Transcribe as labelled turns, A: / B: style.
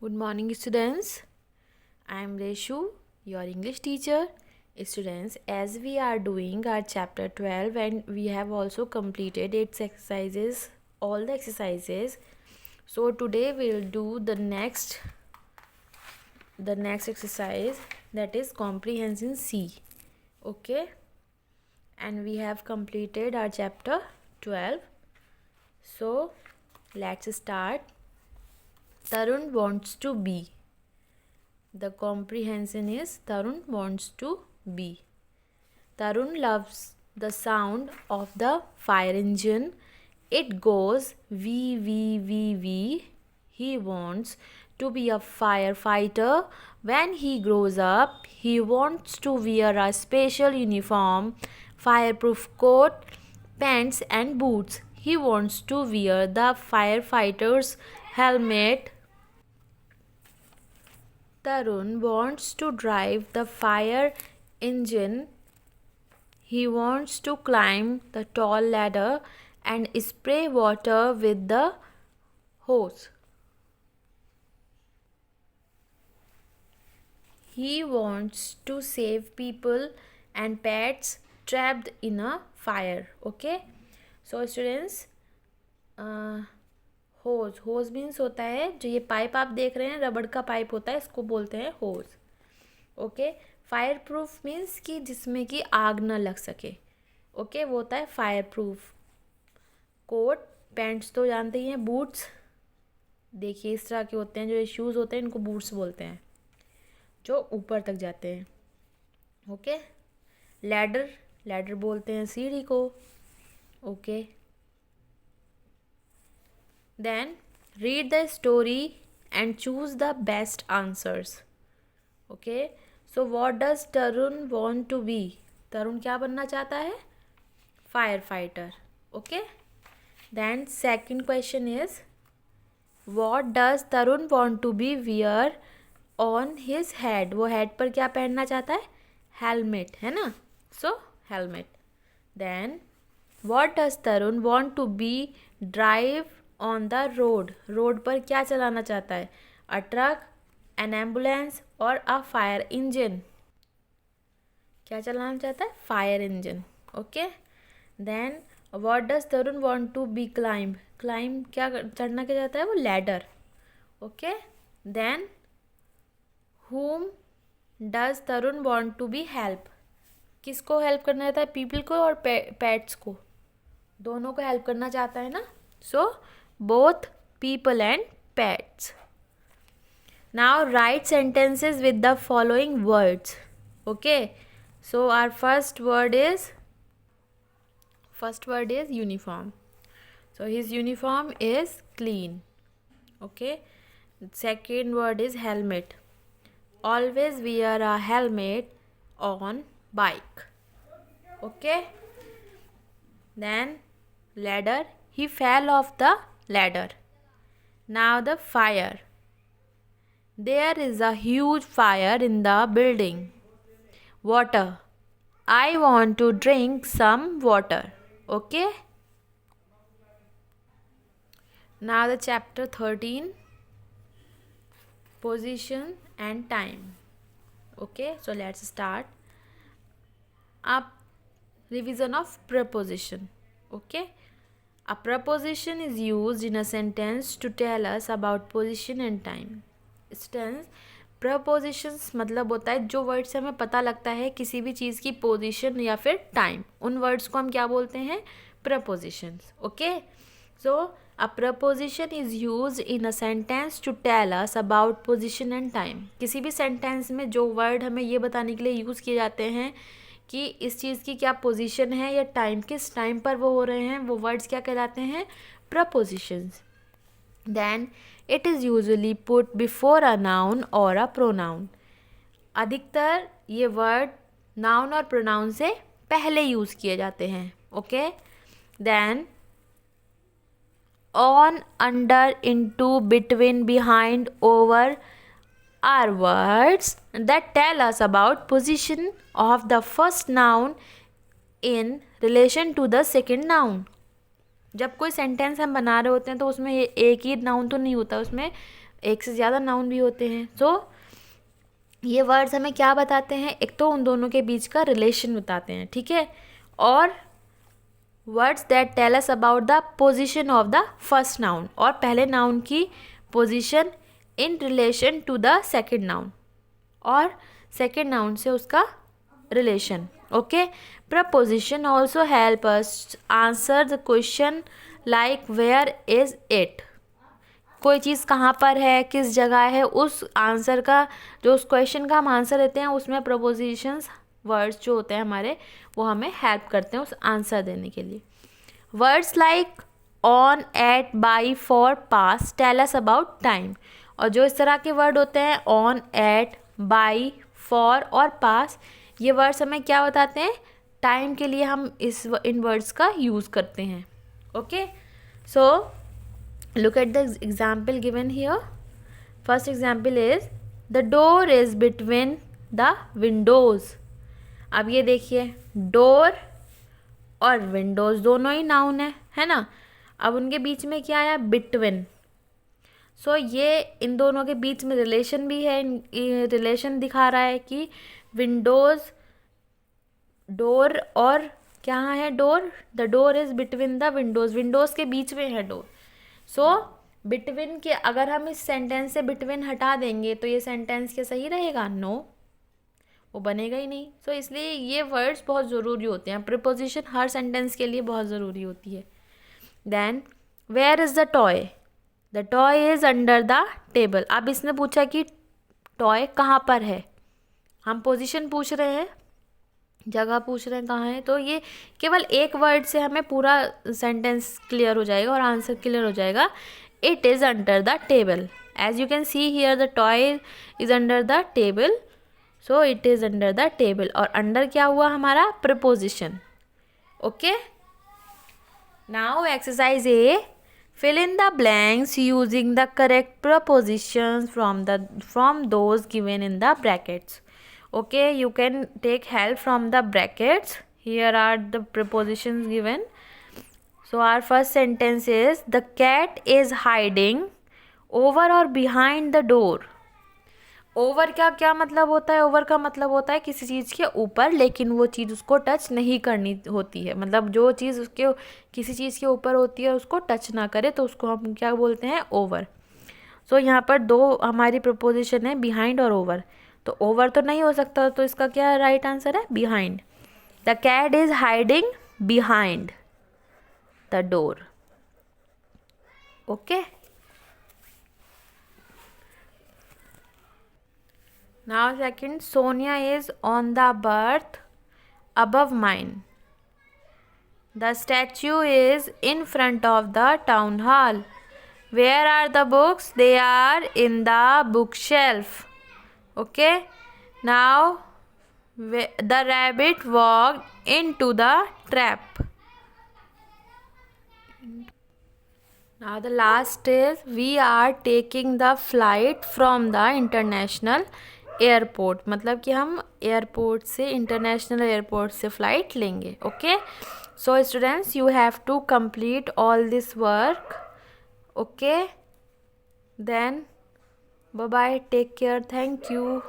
A: Good morning, students. I am Reshu, your English teacher. Students, as we are doing our chapter 12 and we have also completed its exercises, all the exercises. So today we will do the next exercise, that is comprehension C. Okay? And we have completed our chapter 12. So let's start. Tarun wants to be. The comprehension is Tarun wants to be. Tarun loves the sound of the fire engine. It goes wee wee wee wee. He wants to be a firefighter. When he grows up, he wants to wear a special uniform, fireproof coat, pants and boots. He wants to wear the firefighter's helmet. Tarun wants to drive the fire engine. He wants to climb the tall ladder and spray water with the hose. He wants to save people and pets trapped in a fire. Okay? So students, hose means होता है जो ये pipe आप देख रहे हैं, रबड़ का पाइप होता है, इसको बोलते हैं होज. ओके. फायर प्रूफ मीन्स कि जिसमें कि आग ना लग सके. ओके, वो होता है फायर प्रूफ. कोट, पैंट्स तो जानते ही हैं. बूट्स देखिए इस तरह के होते हैं, जो ये शूज़ होते हैं इनको बूट्स बोलते हैं, जो ऊपर तक जाते हैं. ओके. लैडर बोलते हैं सीढ़ी को. Okay. Then read the story and choose the best answers. Okay. So what does Tarun want to be? Tarun क्या बनना चाहता है? Firefighter. Okay. Then second question is, what does Tarun want to be wear on his head? वो head पर क्या पहनना चाहता है? Helmet, है ना? So helmet. Then what does Tarun want to be drive on the road पर क्या चलाना चाहता है? अ ट्रक, एन एम्बुलेंस और अ फायर इंजन. क्या चलाना चाहता है? Fire engine. Okay. Then what does Tarun want to be climb क्या चढ़ना क्या चाहता है? वो ladder. Okay. Then whom does Tarun want to be help? किसको हेल्प करना चाहता है? पीपल को और पेट्स को, दोनों को हेल्प करना चाहता है ना. सो both people and pets. Now write sentences with the following words. Okay. So our first word is uniform. So his uniform is clean. Okay. Second word is helmet. Always wear a helmet on bike. Okay. Then ladder. He fell off the ladder. Now the fire. There is a huge fire in the building. Water. I want to drink some water. Okay. Now the chapter 13. Position and time. Okay. So let's start. Up revision of preposition. Okay. A preposition is used in a sentence to tell us about position and time. Students, prepositions मतलब होता है जो word से हमें पता लगता है किसी भी चीज़ की पोजीशन या फिर टाइम, उन वर्ड्स को हम क्या बोलते हैं? prepositions. Okay. So a preposition is used in a sentence to tell us about position and time. किसी भी सेंटेंस में जो वर्ड हमें ये बताने के लिए यूज़ किए जाते हैं कि इस चीज़ की क्या पोजीशन है या टाइम, किस टाइम पर वो हो रहे हैं, वो वर्ड्स क्या कहलाते हैं? Prepositions. Then it is usually put before a noun और अ प्रोनाउन. अधिकतर ये वर्ड नाउन और प्रोनाउन से पहले यूज़ किए जाते हैं. Okay. Then on, under, into, between, behind, over are words that tell us about position of the first noun in relation to the second noun. जब कोई सेंटेंस हम बना रहे होते हैं तो उसमें एक ही नाउन तो नहीं होता, उसमें एक से ज़्यादा नाउन भी होते हैं। तो ये वर्ड्स हमें क्या बताते हैं, एक तो उन दोनों के बीच का रिलेशन बताते हैं, ठीक है, और words that tell us about the position of the first noun, और पहले नाउन की position in relation to the second noun, और सेकंड नाउन से उसका relation. Okay, preposition also help us answer the question like where is it, कोई चीज़ कहाँ पर है, किस जगह है, उस आंसर का जो उस क्वेश्चन का हम आंसर देते हैं उसमें प्रपोजिशंस वर्ड्स जो होते हैं हमारे वो हमें हेल्प करते हैं उस आंसर देने के लिए। Words like on, at, by, for, past tell us about time, और जो इस तरह के वर्ड होते हैं ऑन, एट, बाई, फॉर और पास, ये वर्ड्स हमें क्या बताते हैं, टाइम के लिए हम इन वर्ड्स का यूज़ करते हैं। Okay, so look at the example given here. First example is the door is between the windows. अब ये देखिए डोर और विंडोज दोनों ही नाउन है ना। अब उनके बीच में क्या आया, बिटवीन। सो ये इन दोनों के बीच में रिलेशन भी है, रिलेशन दिखा रहा है कि विंडोज डोर और क्या है door, the door is between the Windows, Windows के बीच में है डोर। सो बिटवीन के अगर हम इस सेंटेंस से बिटवीन हटा देंगे तो ये सेंटेंस क्या सही रहेगा, नो, वो बनेगा ही नहीं। सो इसलिए ये वर्ड्स बहुत ज़रूरी होते हैं, प्रीपोजिशन हर सेंटेंस के लिए बहुत ज़रूरी होती है। Then where is the toy, the toy is under the table. अब इसने पूछा कि टॉय कहाँ पर है, हम पोजीशन पूछ रहे हैं, जगह पूछ रहे हैं कहाँ है, तो ये केवल एक वर्ड से हमें पूरा सेंटेंस क्लियर हो जाएगा और आंसर क्लियर हो जाएगा। It is under the table, as you can see here the toy is under the table, so it is under the table, और अंडर क्या हुआ हमारा, preposition. Okay, now exercise A, fill in the blanks using the correct prepositions from those given in the brackets. Okay, you can take help from the brackets. Here are the prepositions given. So our first sentence is the cat is hiding over or behind the door. Over का क्या मतलब होता है, over का मतलब होता है किसी चीज़ के ऊपर लेकिन वो चीज़ उसको टच नहीं करनी होती है, मतलब जो चीज़ उसके किसी चीज़ के ऊपर होती है उसको टच ना करे तो उसको हम क्या बोलते हैं, ओवर। सो यहाँ पर दो हमारी प्रपोजिशन है, बिहाइंड और ओवर, तो ओवर तो नहीं हो सकता, तो इसका क्या राइट आंसर है, behind. The cat is hiding behind the door. Okay, now second, Sonia is on the berth above mine. The statue is in front of the town hall. Where are the books? They are in the bookshelf. Okay, now the rabbit walked into the trap. Now the last is we are taking the flight from the international airport, मतलब कि हम airport से, international airport से flight लेंगे। Okay, so students you have to complete all this work. Okay, then bye bye, take care, thank you.